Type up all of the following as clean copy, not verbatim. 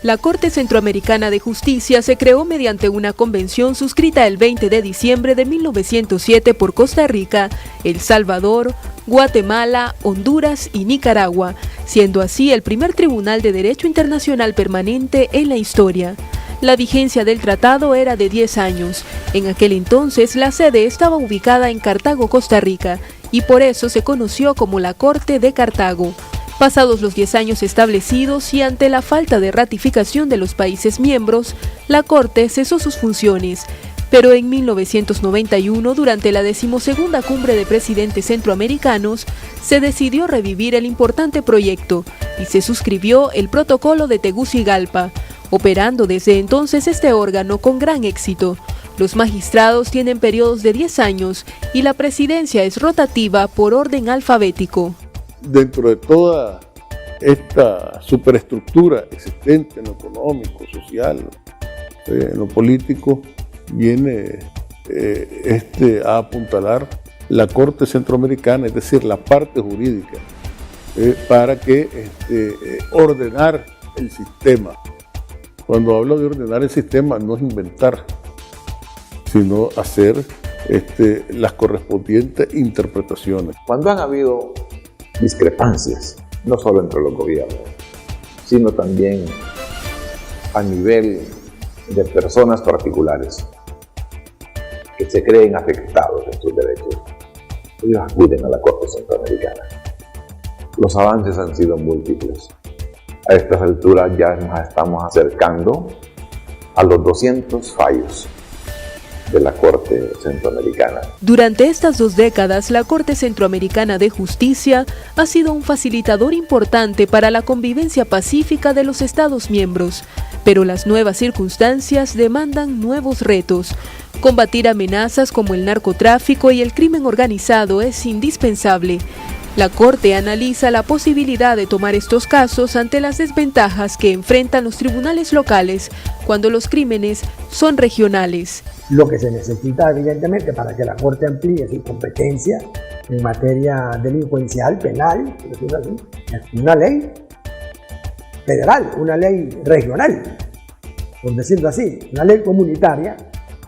La Corte Centroamericana de Justicia se creó mediante una convención suscrita el 20 de diciembre de 1907 por Costa Rica, El Salvador, Guatemala, Honduras y Nicaragua, siendo así el primer tribunal de derecho internacional permanente en la historia. La vigencia del tratado era de 10 años. En aquel entonces la sede estaba ubicada en Cartago, Costa Rica, y por eso se conoció como la Corte de Cartago. Pasados los 10 años establecidos y ante la falta de ratificación de los países miembros, la Corte cesó sus funciones. Pero en 1991, durante la 12ª Cumbre de Presidentes Centroamericanos, se decidió revivir el importante proyecto y se suscribió el Protocolo de Tegucigalpa, operando desde entonces este órgano con gran éxito. Los magistrados tienen periodos de 10 años y la presidencia es rotativa por orden alfabético. Dentro de toda esta superestructura existente en lo económico, social, en lo político, viene a apuntalar la Corte Centroamericana, es decir, la parte jurídica, para que ordenar el sistema. Cuando hablo de ordenar el sistema, no es inventar, sino hacer las correspondientes interpretaciones. Cuando han habido discrepancias, no solo entre los gobiernos, sino también a nivel de personas particulares que se creen afectados en sus derechos, ellos acuden a la Corte Centroamericana. Los avances han sido múltiples. A estas alturas ya nos estamos acercando a los 200 fallos de la Corte Centroamericana. Durante estas 2 décadas, la Corte Centroamericana de Justicia ha sido un facilitador importante para la convivencia pacífica de los Estados miembros, pero las nuevas circunstancias demandan nuevos retos. Combatir amenazas como el narcotráfico y el crimen organizado es indispensable. La Corte analiza la posibilidad de tomar estos casos ante las desventajas que enfrentan los tribunales locales cuando los crímenes son regionales. Lo que se necesita, evidentemente, para que la Corte amplíe su competencia en materia delincuencial, penal, es una ley federal, una ley regional, por decirlo así, una ley comunitaria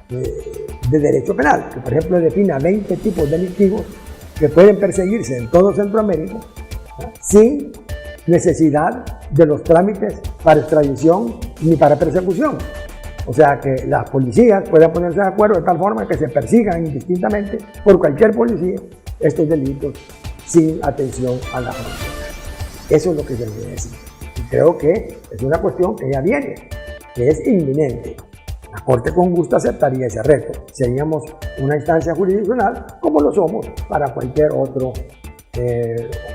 de derecho penal, que por ejemplo defina 20 tipos delictivos que pueden perseguirse en todo Centroamérica, ¿no?, sin necesidad de los trámites para extradición ni para persecución. O sea, que las policías puedan ponerse de acuerdo de tal forma que se persigan indistintamente por cualquier policía estos delitos sin atención a la frontera. Eso es lo que se debe decir. Y creo que es una cuestión que ya viene, que es inminente. La Corte con gusto aceptaría ese reto. Seríamos una instancia jurisdiccional como lo somos para cualquier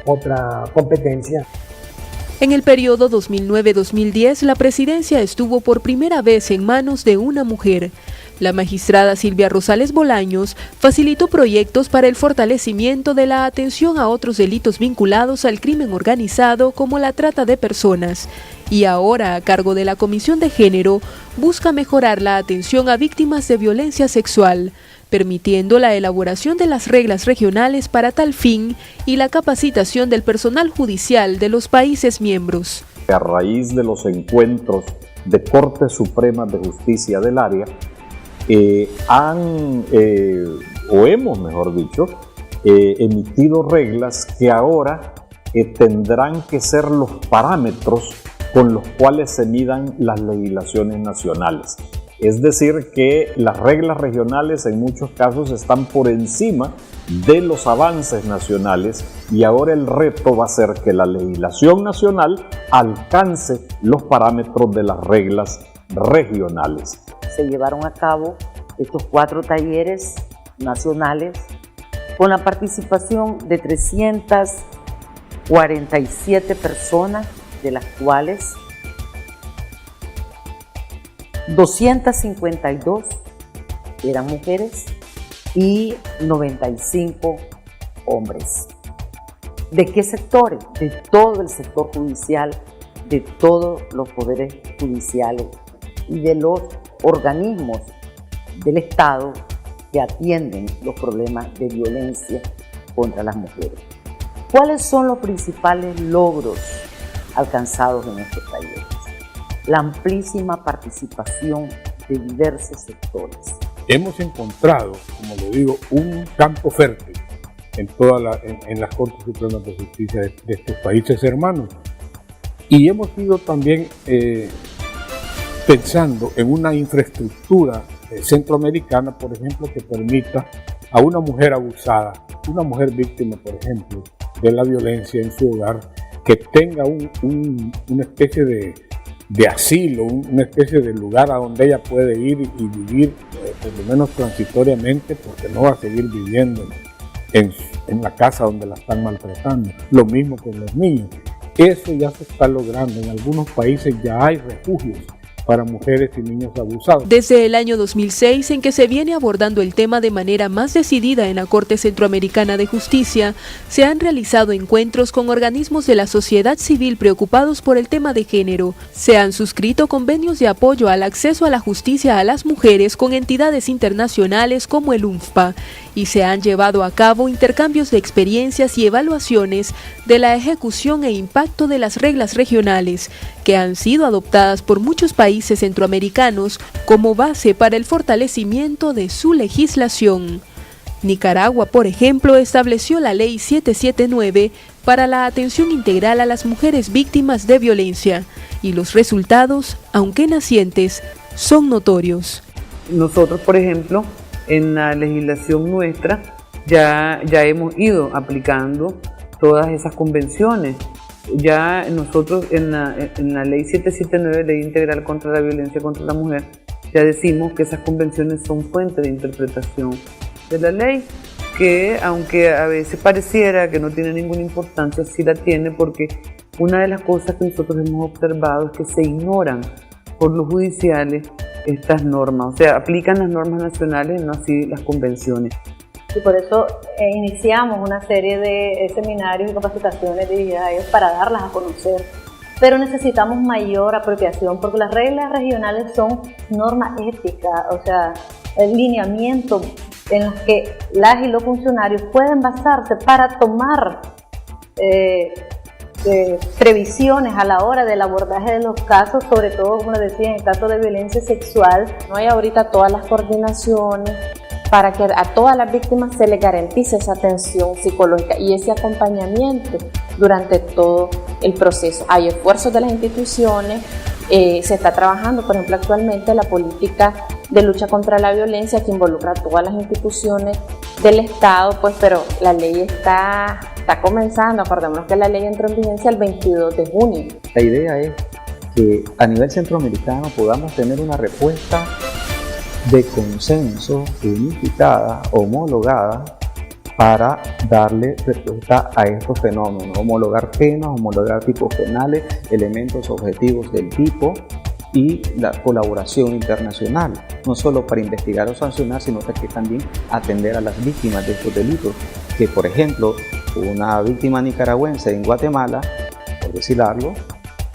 otra competencia. En el periodo 2009-2010, la presidencia estuvo por primera vez en manos de una mujer. La magistrada Silvia Rosales Bolaños facilitó proyectos para el fortalecimiento de la atención a otros delitos vinculados al crimen organizado como la trata de personas. Y ahora, a cargo de la Comisión de Género, busca mejorar la atención a víctimas de violencia sexual, permitiendo la elaboración de las reglas regionales para tal fin y la capacitación del personal judicial de los países miembros. A raíz de los encuentros de Cortes Supremas de Justicia del área, hemos, mejor dicho, emitido reglas que ahora tendrán que ser los parámetros con los cuales se midan las legislaciones nacionales. Es decir, que las reglas regionales en muchos casos están por encima de los avances nacionales y ahora el reto va a ser que la legislación nacional alcance los parámetros de las reglas regionales. Se llevaron a cabo estos 4 talleres nacionales con la participación de 347 personas, de las cuales 252 eran mujeres y 95 hombres. ¿De qué sectores? De todo el sector judicial, de todos los poderes judiciales y de los organismos del Estado que atienden los problemas de violencia contra las mujeres. ¿Cuáles son los principales logros alcanzados en estos talleres? la amplísima participación de diversos sectores. Hemos encontrado, como le digo, un campo fértil en las Cortes Supremas de Justicia de estos países hermanos. Y hemos ido también pensando en una infraestructura centroamericana, por ejemplo, que permita a una mujer abusada, una mujer víctima, por ejemplo, de la violencia en su hogar, que tenga una especie de asilo, una especie de lugar a donde ella puede ir y vivir, por lo menos transitoriamente, porque no va a seguir viviendo en la casa donde la están maltratando. Lo mismo con los niños. Eso ya se está logrando. En algunos países ya hay refugios para mujeres y niños abusados. Desde el año 2006, en que se viene abordando el tema de manera más decidida en la Corte Centroamericana de Justicia, se han realizado encuentros con organismos de la sociedad civil preocupados por el tema de género. Se han suscrito convenios de apoyo al acceso a la justicia a las mujeres con entidades internacionales como el UNFPA, y se han llevado a cabo intercambios de experiencias y evaluaciones de la ejecución e impacto de las reglas regionales, que han sido adoptadas por muchos países centroamericanos como base para el fortalecimiento de su legislación. Nicaragua, por ejemplo, estableció la Ley 779 para la atención integral a las mujeres víctimas de violencia, y los resultados, aunque nacientes, son notorios. Nosotros, por ejemplo, en la legislación nuestra ya hemos ido aplicando todas esas convenciones. Ya nosotros en la Ley 779, Ley Integral contra la Violencia contra la Mujer, ya decimos que esas convenciones son fuente de interpretación de la ley, que aunque a veces pareciera que no tiene ninguna importancia, sí la tiene, porque una de las cosas que nosotros hemos observado es que se ignoran por los judiciales estas normas, o sea, aplican las normas nacionales, no así las convenciones. Y por eso iniciamos una serie de seminarios y capacitaciones dirigidas a ellos para darlas a conocer. Pero necesitamos mayor apropiación, porque las reglas regionales son normas éticas, o sea, lineamientos en los que las y los funcionarios pueden basarse para tomar previsiones a la hora del abordaje de los casos, sobre todo, como les decía, en el caso de violencia sexual. No hay ahorita todas las coordinaciones para que a todas las víctimas se les garantice esa atención psicológica y ese acompañamiento durante todo el proceso. Hay esfuerzos de las instituciones, se está trabajando, por ejemplo, actualmente la política de lucha contra la violencia que involucra a todas las instituciones del Estado, pues, pero la ley está comenzando. Acordémonos que la ley entró en vigencia el 22 de junio. La idea es que a nivel centroamericano podamos tener una respuesta de consenso, unificada, homologada, para darle respuesta a estos fenómenos, homologar penas, homologar tipos penales, elementos objetivos del tipo y la colaboración internacional, no solo para investigar o sancionar, sino que también atender a las víctimas de estos delitos, que por ejemplo, una víctima nicaragüense en Guatemala, por decir algo,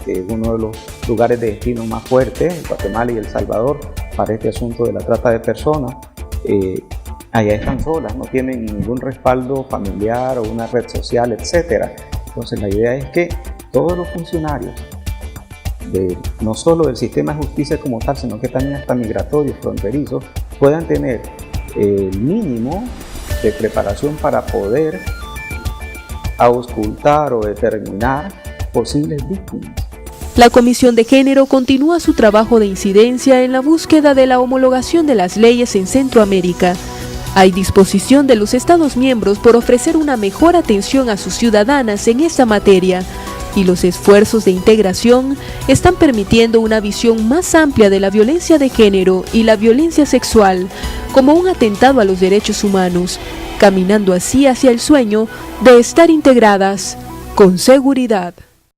que es uno de los lugares de destino más fuertes, Guatemala y El Salvador, para este asunto de la trata de personas, allá están solas, no tienen ningún respaldo familiar o una red social, etc. Entonces la idea es que todos los funcionarios, no solo del sistema de justicia como tal, sino que también hasta migratorios, fronterizos, puedan tener el mínimo de preparación para poder auscultar o determinar posibles víctimas. La Comisión de Género continúa su trabajo de incidencia en la búsqueda de la homologación de las leyes en Centroamérica. Hay disposición de los Estados miembros por ofrecer una mejor atención a sus ciudadanas en esta materia, y los esfuerzos de integración están permitiendo una visión más amplia de la violencia de género y la violencia sexual como un atentado a los derechos humanos, caminando así hacia el sueño de estar integradas con seguridad.